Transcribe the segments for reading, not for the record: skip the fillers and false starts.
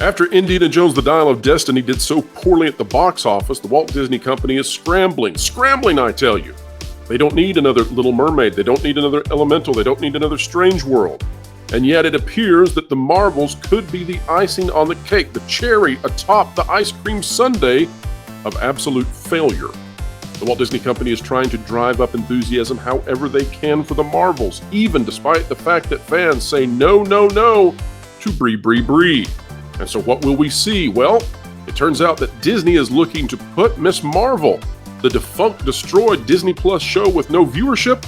After Indiana Jones The Dial of Destiny did so poorly at the box office, the Walt Disney Company is scrambling, I tell you. They don't need another Little Mermaid, they don't need another Elemental, they don't need another Strange World. And yet it appears that the Marvels could be the icing on the cake, the cherry atop the ice cream sundae of absolute failure. The Walt Disney Company is trying to drive up enthusiasm however they can for the Marvels, even despite the fact that fans say no, no, no to Brie, Brie, Brie. And so what will we see? Well, it turns out that Disney is looking to put Ms. Marvel, the defunct, destroyed Disney Plus show with no viewership,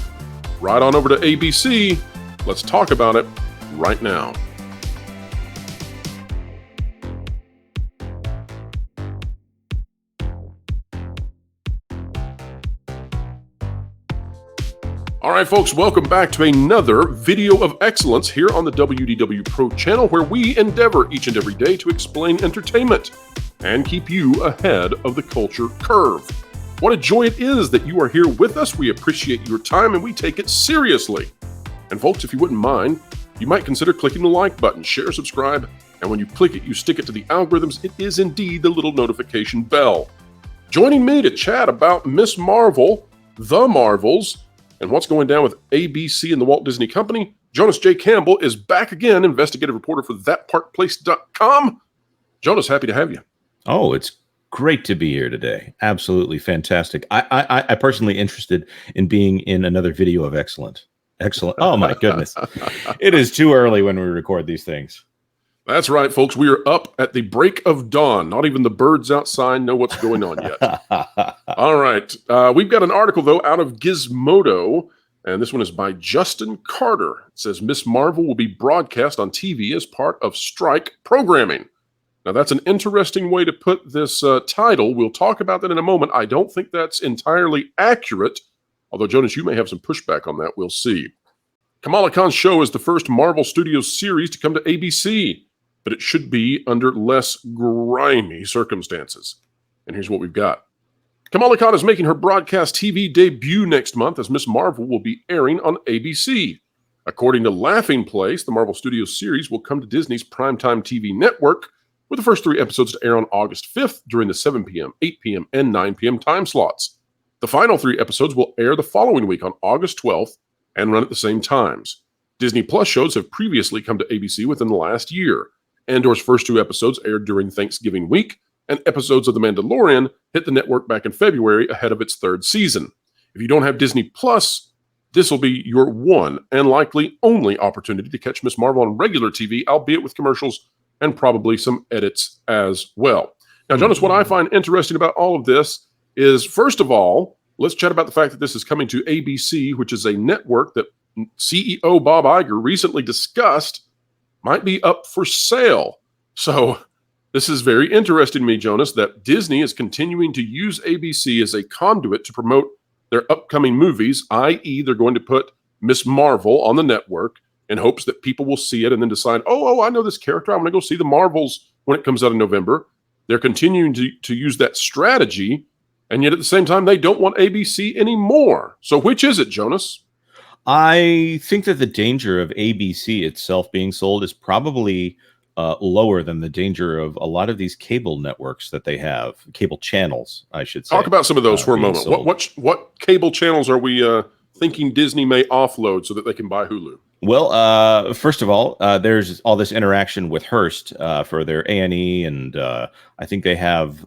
right on over to ABC. Let's talk about it right now. All right, folks, welcome back to another video of excellence here on the WDW Pro channel, where we endeavor each and every day to explain entertainment and keep you ahead of the culture curve. What a joy it is that you are here with us. We appreciate your time and we take it seriously. And folks, if you wouldn't mind, you might consider clicking the like button, share, subscribe, and when you click it, you stick it to the algorithms. It is indeed the little notification bell. Joining me to chat about Ms. Marvel, The Marvels, and what's going down with ABC and the Walt Disney Company, Jonas J. Campbell is back again, investigative reporter for ThatParkPlace.com. Jonas, happy to have you. Oh, it's great to be here today. Absolutely fantastic. I personally interested in being in another video of excellent. Oh my goodness. It is too early when we record these things. That's right, folks. We are up at the break of dawn. Not even the birds outside know what's going on yet. All right. We've got an article, though, out of Gizmodo, and this one is by Justin Carter. It says, Ms. Marvel will be broadcast on TV as part of strike programming. Now, that's an interesting way to put this title. We'll talk about that in a moment. I don't think that's entirely accurate, although, Jonas, you may have some pushback on that. We'll see. Kamala Khan's show is the first Marvel Studios series to come to ABC, but it should be under less grimy circumstances. And here's what we've got. Kamala Khan is making her broadcast TV debut next month as Ms. Marvel will be airing on ABC. According to Laughing Place, the Marvel Studios series will come to Disney's primetime TV network, with the first 3 episodes to air on August 5th during the 7 p.m., 8 p.m., and 9 p.m. time slots. The final 3 episodes will air the following week on August 12th and run at the same times. Disney Plus shows have previously come to ABC within the last year. Andor's first 2 episodes aired during Thanksgiving week, and episodes of The Mandalorian hit the network back in February ahead of its 3rd season. If you don't have Disney Plus, this will be your one and likely only opportunity to catch Ms. Marvel on regular TV, albeit with commercials and probably some edits as well. Now, Jonas, what I find interesting about all of this is, first of all, let's chat about the fact that this is coming to ABC, which is a network that CEO Bob Iger recently discussed might be up for sale. So this is very interesting to me, Jonas, that Disney is continuing to use ABC as a conduit to promote their upcoming movies, i.e. they're going to put Ms. Marvel on the network in hopes that people will see it and then decide, I know this character, I'm going to go see the Marvels when it comes out in November. They're continuing to use that strategy, and yet at the same time, they don't want ABC anymore. So which is it, Jonas? I think that the danger of ABC itself being sold is probably lower than the danger of a lot of these cable networks that they have, cable channels, I should say. Talk about some of those for a moment. What cable channels are we thinking Disney may offload so that they can buy Hulu? Well, first of all, there's all this interaction with Hearst for their A&E, and I think they have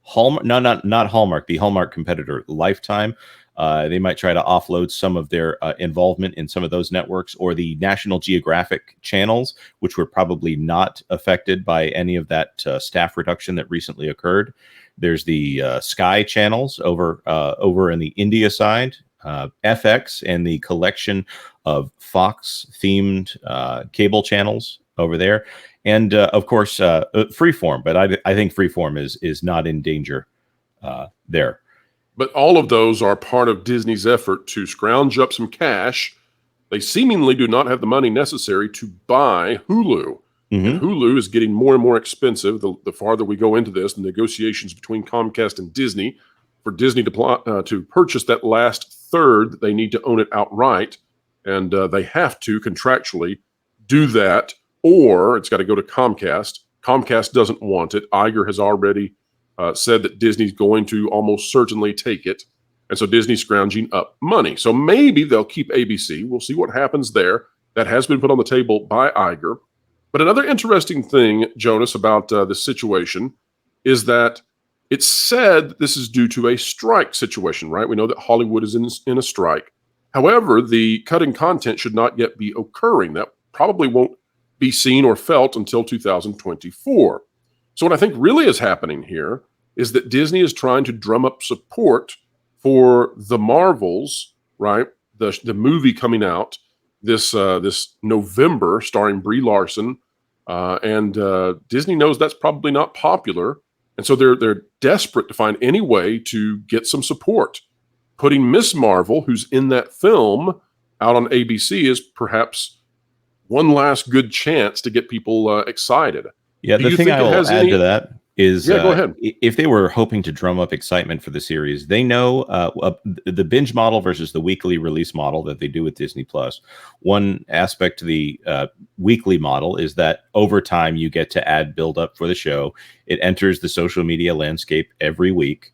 Hallmark. No, not Hallmark. The Hallmark competitor, Lifetime. They might try to offload some of their involvement in some of those networks, or the National Geographic channels, which were probably not affected by any of that staff reduction that recently occurred. There's the Sky channels over in the India side, FX, and the collection of Fox-themed cable channels over there, and of course Freeform. But I think Freeform is not in danger there. But all of those are part of Disney's effort to scrounge up some cash. They seemingly do not have the money necessary to buy Hulu. Mm-hmm. And Hulu is getting more and more expensive the farther we go into this. The negotiations between Comcast and Disney, for Disney to purchase that last third, they need to own it outright. And they have to contractually do that, or it's got to go to Comcast. Comcast doesn't want it. Iger has already said that Disney's going to almost certainly take it. And so Disney's scrounging up money. So maybe they'll keep ABC. We'll see what happens there. That has been put on the table by Iger. But another interesting thing, Jonas, about this situation is that it's said this is due to a strike situation, right? We know that Hollywood is in a strike. However, the cutting content should not yet be occurring. That probably won't be seen or felt until 2024. So what I think really is happening here is that Disney is trying to drum up support for the Marvels, right? The movie coming out this November, starring Brie Larson, and Disney knows that's probably not popular, and so they're desperate to find any way to get some support. Putting Miss Marvel, who's in that film, out on ABC is perhaps one last good chance to get people excited. Yeah, the thing I will add to that is, go ahead. If they were hoping to drum up excitement for the series, they know the binge model versus the weekly release model that they do with Disney Plus. One aspect to the weekly model is that over time you get to add build up for the show. It enters the social media landscape every week.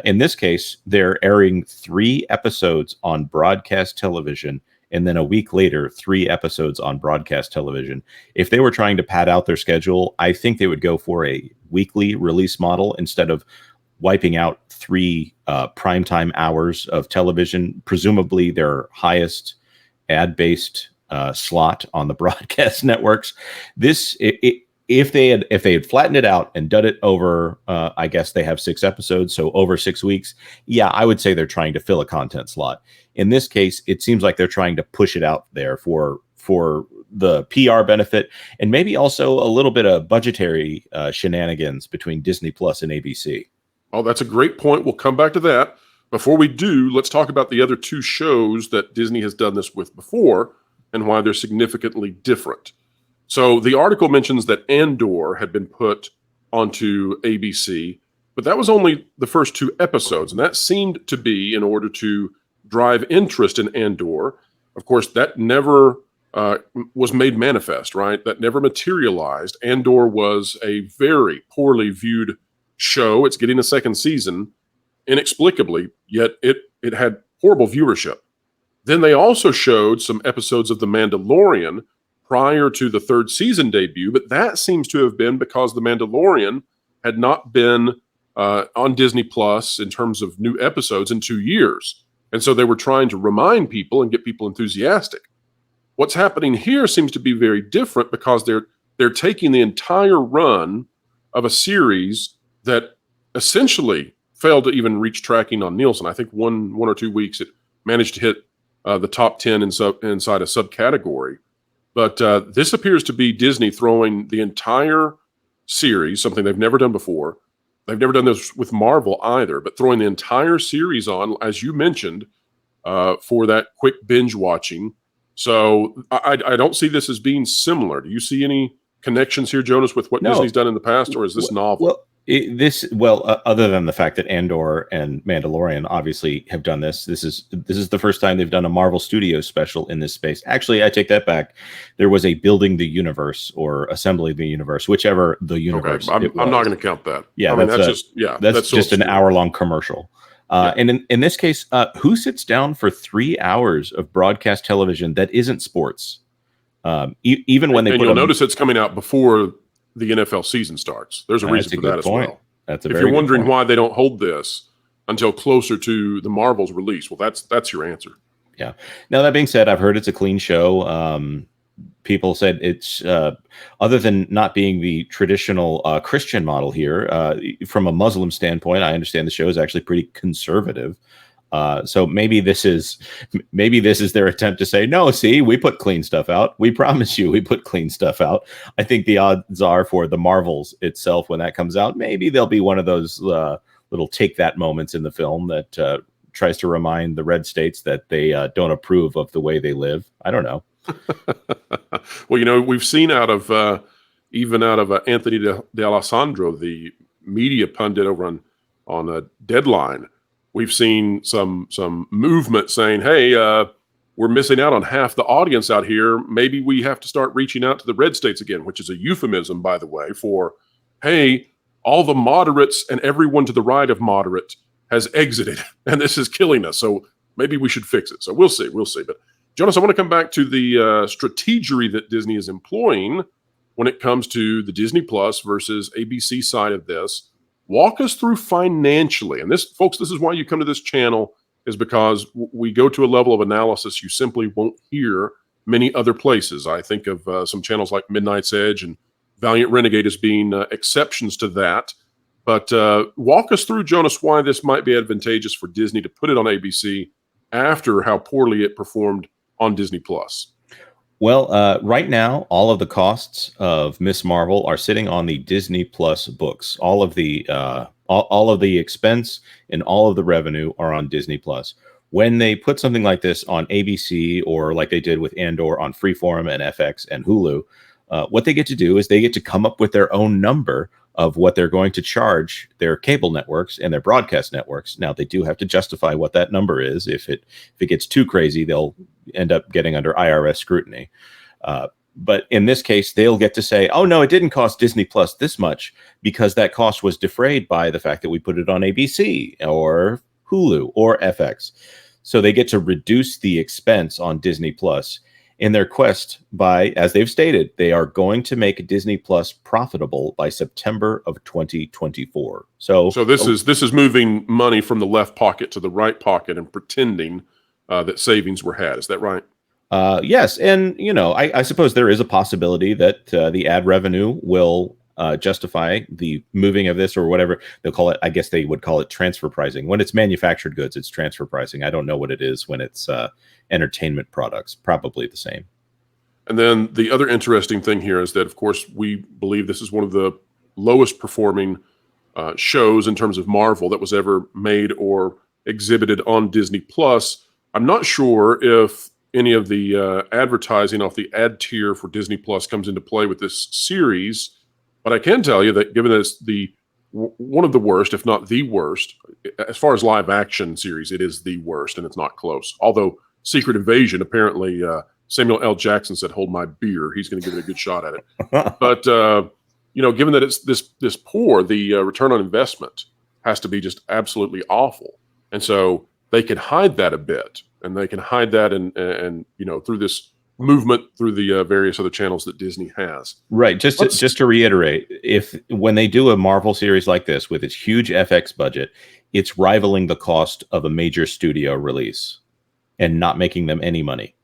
In this case, they're airing 3 episodes on broadcast television, and then a week later, 3 episodes on broadcast television. If they were trying to pad out their schedule, I think they would go for a weekly release model instead of wiping out 3 primetime hours of television, presumably their highest ad-based slot on the broadcast networks. If they had flattened it out and done it over, I guess they have 6 episodes, so over 6 weeks. Yeah, I would say they're trying to fill a content slot. In this case, it seems like they're trying to push it out there for the PR benefit and maybe also a little bit of budgetary shenanigans between Disney Plus and ABC. Oh, that's a great point. We'll come back to that. Before we do, let's talk about the other 2 shows that Disney has done this with before and why they're significantly different. So the article mentions that Andor had been put onto ABC, but that was only the first 2 episodes, and that seemed to be in order to drive interest in Andor. Of course, that never was made manifest, right? That never materialized. Andor was a very poorly viewed show. It's getting a 2nd season, inexplicably, yet it had horrible viewership. Then they also showed some episodes of The Mandalorian prior to the 3rd season debut, but that seems to have been because The Mandalorian had not been on Disney Plus in terms of new episodes in 2 years. And so they were trying to remind people and get people enthusiastic. What's happening here seems to be very different because they're taking the entire run of a series that essentially failed to even reach tracking on Nielsen. I think one or 2 weeks it managed to hit the top 10 inside a subcategory. But this appears to be Disney throwing the entire series, something they've never done before. They've never done this with Marvel either, but throwing the entire series on, as you mentioned, for that quick binge watching. So I don't see this as being similar. Do you see any connections here, Jonas, with what Disney's done in the past, or is this novel? Other than the fact that Andor and Mandalorian obviously have done this, this is the first time they've done a Marvel Studios special in this space. Actually, I take that back. There was a Building the Universe or Assembling the Universe, whichever the universe. Okay, I'm not going to count that. Yeah, that's just an hour-long commercial. And in this case, who sits down for 3 hours of broadcast television that isn't sports? Even when you'll notice it's coming out before the NFL season starts. There's a reason for that as well. If you're wondering why they don't hold this until closer to the Marvel's release, well, that's your answer. Yeah. Now, that being said, I've heard it's a clean show. People said it's, other than not being the traditional Christian model here, from a Muslim standpoint, I understand the show is actually pretty conservative. So maybe this is their attempt to say, no, see, we put clean stuff out. We promise you we put clean stuff out. I think the odds are for the Marvels itself, when that comes out, maybe there'll be one of those little take that moments in the film that tries to remind the red states that they don't approve of the way they live. I don't know. Well, we've seen out of Anthony D'Alessandro, the media pundit over on Deadline. We've seen some movement saying, hey, we're missing out on half the audience out here. Maybe we have to start reaching out to the red states again, which is a euphemism, by the way, for, hey, all the moderates and everyone to the right of moderate has exited, and this is killing us. So maybe we should fix it. So we'll see. But Jonas, I want to come back to the strategery that Disney is employing when it comes to the Disney Plus versus ABC side of this. Walk us through financially. And this, folks, this is why you come to this channel, is because we go to a level of analysis you simply won't hear many other places. I think of some channels like Midnight's Edge and Valiant Renegade as being exceptions to that. But walk us through, Jonas, why this might be advantageous for Disney to put it on ABC after how poorly it performed on Disney Plus. Well, right now, all of the costs of Miss Marvel are sitting on the Disney Plus books. All of the expense and all of the revenue are on Disney Plus. When they put something like this on ABC, or like they did with Andor on Freeform and FX and Hulu, what they get to do is they get to come up with their own number of what they're going to charge their cable networks and their broadcast networks. Now, they do have to justify what that number is. If it gets too crazy, they'll end up getting under IRS scrutiny. But in this case, they'll get to say, oh, no, it didn't cost Disney Plus this much because that cost was defrayed by the fact that we put it on ABC or Hulu or FX. So they get to reduce the expense on Disney Plus in their quest by, as they've stated, they are going to make Disney Plus profitable by September of 2024. So this is moving money from the left pocket to the right pocket and pretending that savings were had. Is that right? Yes. And, I suppose there is a possibility that the ad revenue will justify the moving of this, or whatever they'll call it. I guess they would call it transfer pricing. When it's manufactured goods, it's transfer pricing. I don't know what it is when it's entertainment products. Probably the same. And then the other interesting thing here is that, of course, we believe this is one of the lowest performing shows in terms of Marvel that was ever made or exhibited on Disney Plus. I'm not sure if any of the advertising off the ad tier for Disney Plus comes into play with this series, but I can tell you that given it's one of the worst, if not the worst, as far as live action series, it is the worst, and it's not close. Although Secret Invasion, apparently Samuel L. Jackson said, "Hold my beer." He's going to give it a good shot at it. But given that it's this poor, the return on investment has to be just absolutely awful, and so they can hide that a bit, and they can hide that and through this movement through the various other channels that Disney has. Right. Just to reiterate, when they do a Marvel series like this with its huge FX budget, it's rivaling the cost of a major studio release and not making them any money.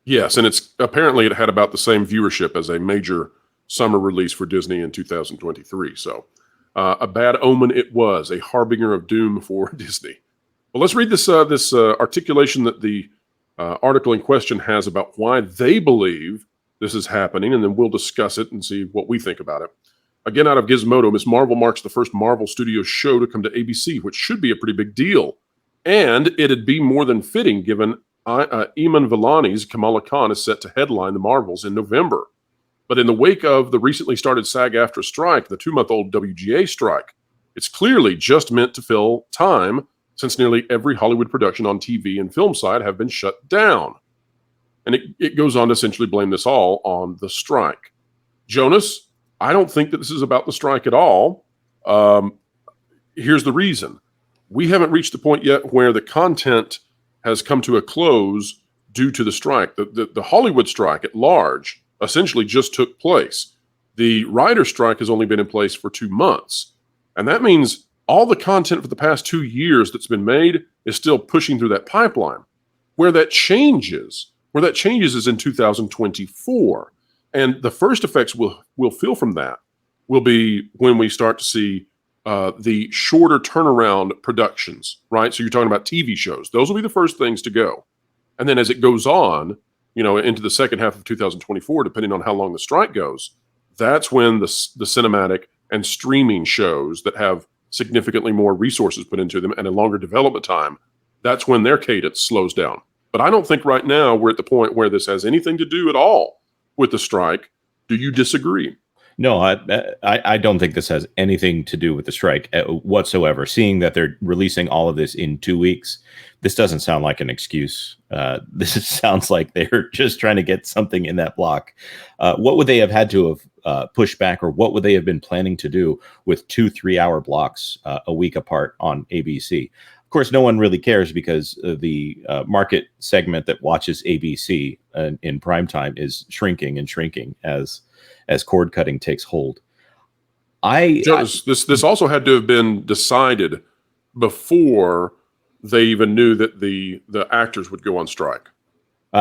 Yes, and it had about the same viewership as a major summer release for Disney in 2023. So a bad omen it was, a harbinger of doom for Disney. Well, let's read this articulation that the article in question has about why they believe this is happening, and then we'll discuss it and see what we think about it. Again, out of Gizmodo, Miss Marvel marks the first Marvel Studios show to come to ABC, which should be a pretty big deal. And it'd be more than fitting given Iman Vellani's Kamala Khan is set to headline the Marvels in November. But in the wake of the recently started SAG-AFTRA strike, the 2-month-old WGA strike, it's clearly just meant to fill time, since nearly every Hollywood production on TV and film side have been shut down. And it goes on to essentially blame this all on the strike. Jonas, I don't think that this is about the strike at all. Here's the reason. We haven't reached the point yet where the content has come to a close due to the strike. The Hollywood strike at large essentially just took place. The writer's strike has only been in place for 2 months. And that means all the content for the past 2 years that's been made is still pushing through that pipeline. Where that changes is in 2024. And the first effects we'll feel from that will be when we start to see the shorter turnaround productions, right? So you're talking about TV shows. Those will be the first things to go. And then as it goes on, into the second half of 2024, depending on how long the strike goes, that's when the cinematic and streaming shows that have significantly more resources put into them and a longer development time, that's when their cadence slows down. But I don't think right now we're at the point where this has anything to do at all with the strike. Do you disagree? No, I don't think this has anything to do with the strike whatsoever. Seeing that they're releasing all of this in 2 weeks, this doesn't sound like an excuse. This sounds like they're just trying to get something in that block. What would they have had to have pushed back, or what would they have been planning to do with 2 3-hour blocks a week apart on ABC? Of course, no one really cares because the market segment that watches ABC in primetime is shrinking and shrinking as cord cutting takes hold. This also had to have been decided before they even knew that the actors would go on strike.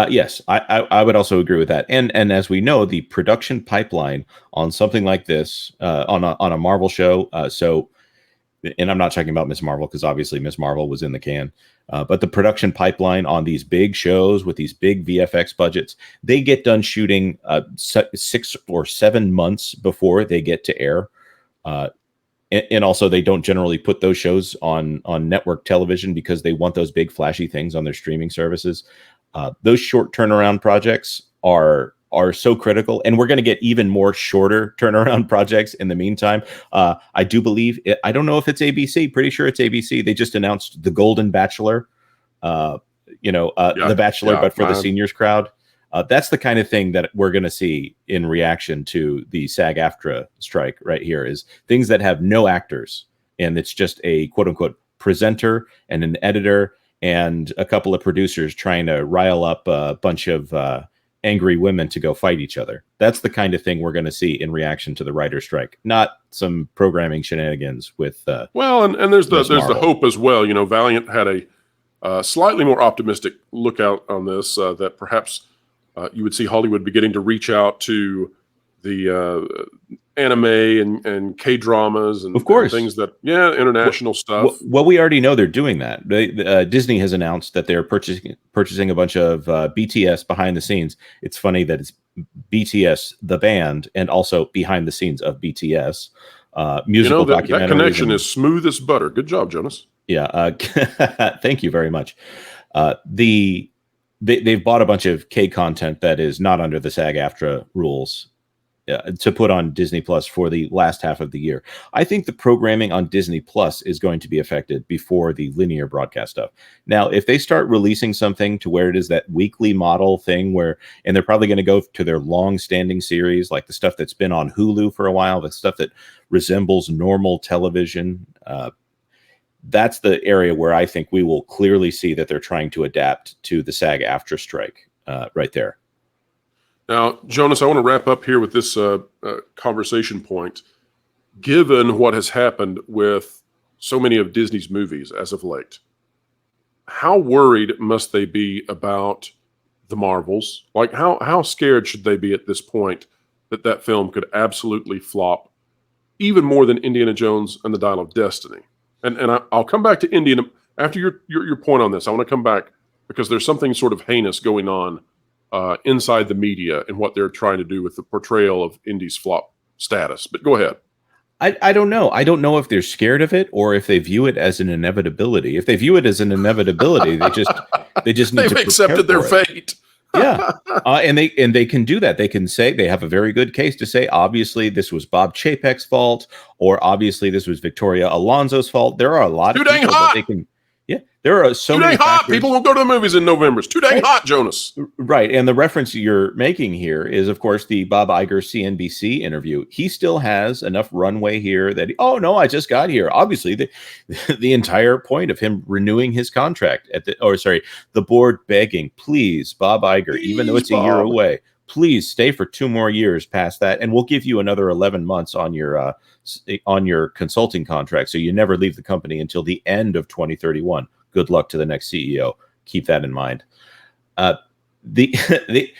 Yes, I would also agree with that. And as we know, the production pipeline on something like this, on a Marvel show, and I'm not talking about Miss Marvel because obviously Miss Marvel was in the can, but the production pipeline on these big shows with these big VFX budgets, they get done shooting 6 or 7 months before they get to air. And also, they don't generally put those shows on network television because they want those big flashy things on their streaming services. Those short turnaround projects are so critical, and we're going to get even more shorter turnaround projects in the meantime. I do believe I don't know if it's ABC. Pretty sure it's ABC. They just announced The Golden Bachelor. The Bachelor, but for the seniors crowd. That's the kind of thing that we're going to see in reaction to the SAG-AFTRA strike right here, is things that have no actors, and it's just a quote unquote presenter and an editor and a couple of producers trying to rile up a bunch of angry women to go fight each other. That's the kind of thing we're going to see in reaction to the writer's strike, not some programming shenanigans with and there's the hope as well. You know, Valiant had a slightly more optimistic lookout on this, that perhaps you would see Hollywood beginning to reach out to the anime and K-dramas and, of course, and things that, international stuff. Well, we already know they're doing that. Disney has announced that they're purchasing a bunch of BTS behind the scenes. It's funny that it's BTS, the band, and also behind the scenes of BTS. Musical documentaries. That connection is smooth as butter. Good job, Jonas. Yeah. Thank you very much. They've bought a bunch of K content that is not under the SAG-AFTRA rules to put on Disney Plus for the last half of the year. I think the programming on Disney Plus is going to be affected before the linear broadcast stuff. Now, if they start releasing something to where it is that weekly model thing and they're probably going to go to their long-standing series, like the stuff that's been on Hulu for a while, the stuff that resembles normal television, that's the area where I think we will clearly see that they're trying to adapt to the SAG-AFTRA strike right there. Now, Jonas, I want to wrap up here with this conversation point. Given what has happened with so many of Disney's movies as of late, how worried must they be about the Marvels? Like, how scared should they be at this point that film could absolutely flop, even more than Indiana Jones and the Dial of Destiny? And I'll come back to Indiana after your point on this. I want to come back because there's something sort of heinous going on inside the media and what they're trying to do with the portrayal of Indy's flop status. But go ahead. I don't know. I don't know if they're scared of it or if they view it as an inevitability. If they view it as an inevitability, they just need They've accepted their fate. Yeah, and they can do that. They can say they have a very good case to say, obviously this was Bob Chapek's fault, or obviously this was Victoria Alonso's fault. There are a lot of people that they can. Yeah, there are so many hot. factors. People won't go to the movies in November. It's too dang hot, Jonas. Right, and the reference you're making here is, of course, the Bob Iger CNBC interview. He still has enough runway here that, I just got here. Obviously, the entire point of him renewing his contract the board begging, please, Bob Iger, even though it's a year away, please stay for 2 more years past that, and we'll give you another 11 months on your consulting contract, so you never leave the company until the end of 2031. Good luck to the next CEO. Keep that in mind. The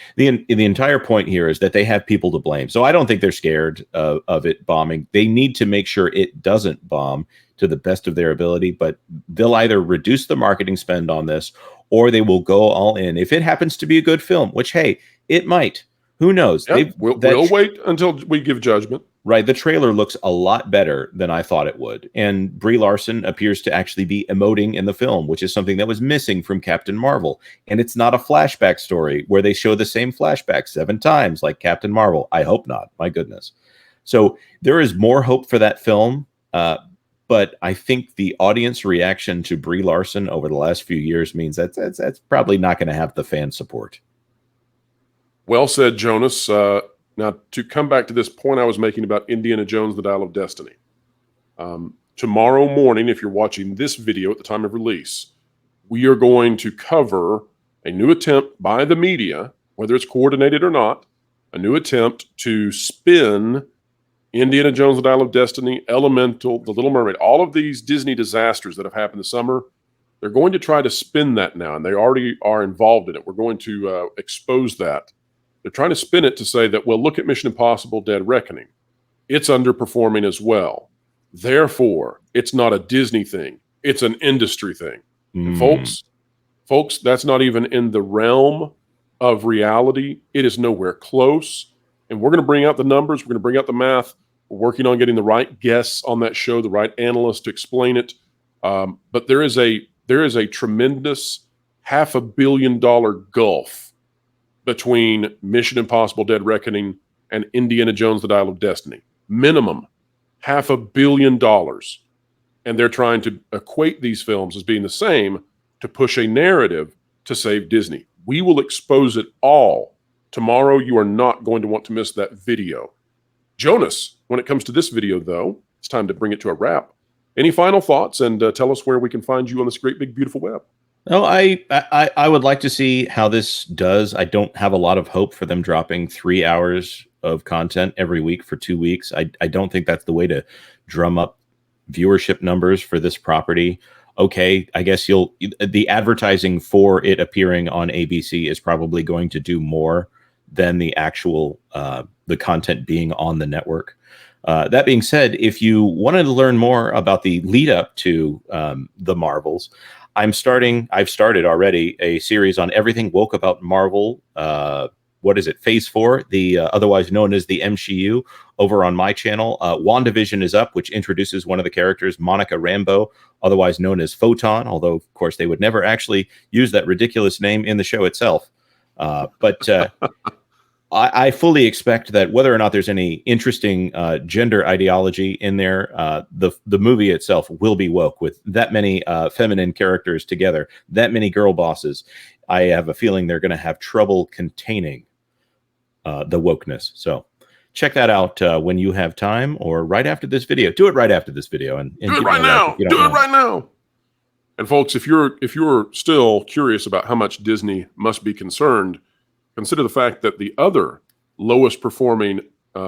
entire point here is that they have people to blame. So I don't think they're scared of it bombing. They need to make sure it doesn't bomb to the best of their ability, but they'll either reduce the marketing spend on this or they will go all in. If it happens to be a good film, which, hey, it might. Who knows? Yep. We'll wait until we give judgment. Right. The trailer looks a lot better than I thought it would. And Brie Larson appears to actually be emoting in the film, which is something that was missing from Captain Marvel. And it's not a flashback story where they show the same flashback 7 times like Captain Marvel. I hope not. My goodness. So there is more hope for that film. But I think the audience reaction to Brie Larson over the last few years means that's probably not going to have the fan support. Well said, Jonas. Now, to come back to this point I was making about Indiana Jones, The Dial of Destiny. Tomorrow morning, if you're watching this video at the time of release, we are going to cover a new attempt by the media, whether it's coordinated or not, a new attempt to spin Indiana Jones, The Dial of Destiny, Elemental, The Little Mermaid, all of these Disney disasters that have happened this summer. They're going to try to spin that now, and they already are involved in it. We're going to expose that. They're trying to spin it to say that, well, look at Mission Impossible Dead Reckoning. It's underperforming as well. Therefore, it's not a Disney thing. It's an industry thing. And folks, that's not even in the realm of reality. It is nowhere close. And we're going to bring out the numbers. We're going to bring out the math. We're working on getting the right guests on that show, the right analysts to explain it. But there is a tremendous $500 million gulf between Mission Impossible Dead Reckoning and Indiana Jones, The Dial of Destiny. Minimum $500 million. And they're trying to equate these films as being the same to push a narrative to save Disney. We will expose it all. Tomorrow, you are not going to want to miss that video. Jonas, when it comes to this video, though, it's time to bring it to a wrap. Any final thoughts, and tell us where we can find you on this great, big, beautiful web? No, I would like to see how this does. I don't have a lot of hope for them dropping 3 hours of content every week for 2 weeks. I don't think that's the way to drum up viewership numbers for this property. Okay, I guess the advertising for it appearing on ABC is probably going to do more than the actual the content being on the network. That being said, if you wanted to learn more about the lead up to the Marvels, I've started already a series on everything woke about Marvel. What is it? Phase 4, the otherwise known as the MCU, over on my channel. WandaVision is up, which introduces one of the characters, Monica Rambeau, otherwise known as Photon, although, of course, they would never actually use that ridiculous name in the show itself. But I fully expect that whether or not there's any interesting gender ideology in there, the movie itself will be woke with that many feminine characters together, that many girl bosses. I have a feeling they're going to have trouble containing the wokeness. So check that out when you have time, or right after this video. Do it right after this video, and do it right now. Do it right now. And folks, if you're still curious about how much Disney must be concerned, consider the fact that the other lowest performing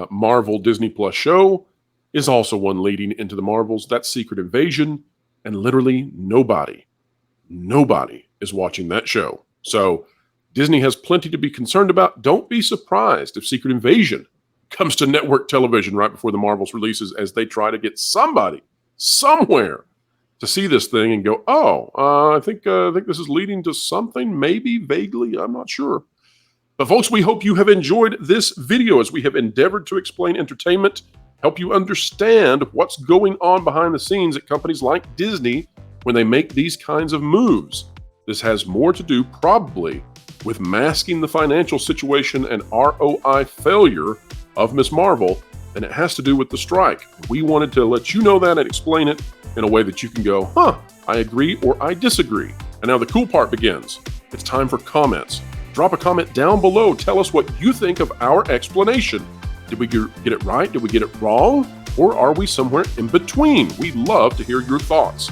Marvel Disney Plus show is also one leading into the Marvels. That's Secret Invasion, and literally nobody is watching that show. So Disney has plenty to be concerned about. Don't be surprised if Secret Invasion comes to network television right before the Marvels releases, as they try to get somebody somewhere to see this thing and go, I think this is leading to something, maybe vaguely, I'm not sure. But folks, we hope you have enjoyed this video as we have endeavored to explain entertainment, help you understand what's going on behind the scenes at companies like Disney when they make these kinds of moves. This has more to do probably with masking the financial situation and ROI failure of Ms. Marvel than it has to do with the strike. We wanted to let you know that and explain it in a way that you can go, I agree or I disagree. And now the cool part begins. It's time for comments. Drop a comment down below. Tell us what you think of our explanation. Did we get it right? Did we get it wrong? Or are we somewhere in between? We'd love to hear your thoughts.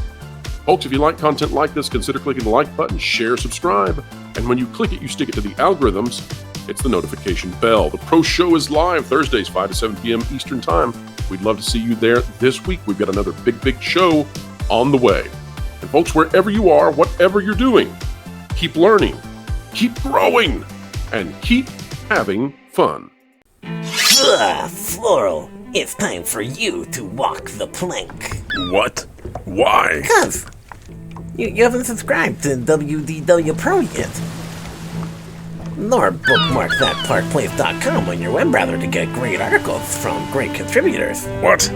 Folks, if you like content like this, consider clicking the like button, share, subscribe. And when you click it, you stick it to the algorithms. It's the notification bell. The Pro Show is live Thursdays, 5 to 7 p.m. Eastern Time. We'd love to see you there this week. We've got another big show on the way. And folks, wherever you are, whatever you're doing, keep learning, keep growing, and keep having fun. Floral, it's time for you to walk the plank. What? Why? Because you haven't subscribed to WDW Pro yet. Nor bookmark thatparkplace.com on your web browser to get great articles from great contributors. What?